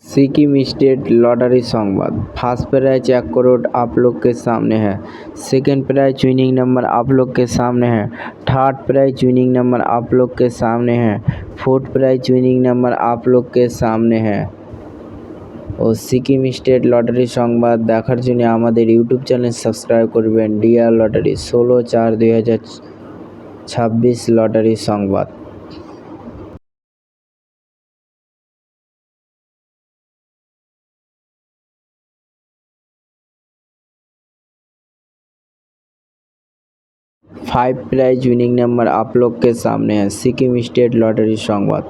Sikkim state lottery संवाद। First prize 1 crore आप लोग के सामने है। सेकंड प्राइज विनिंग नंबर आप लोग के सामने है। थर्ड प्राइज विनिंग नंबर आप लोग के सामने है। फोर्थ प्राइज विनिंग नंबर आप लोग के सामने है। ও সিকিম স্টেট লটারি সংবাদ দেখার জন্য আমাদের ইউটিউব চ্যানেল সাবস্ক্রাইব করবেন। ডিয়ার লটারি 16/4/2026 লটারি সংবাদ। 5 प्राइज विनिंग नंबर आप लोग के सामने है। सिक्किम स्टेट लॉटरी संवाद।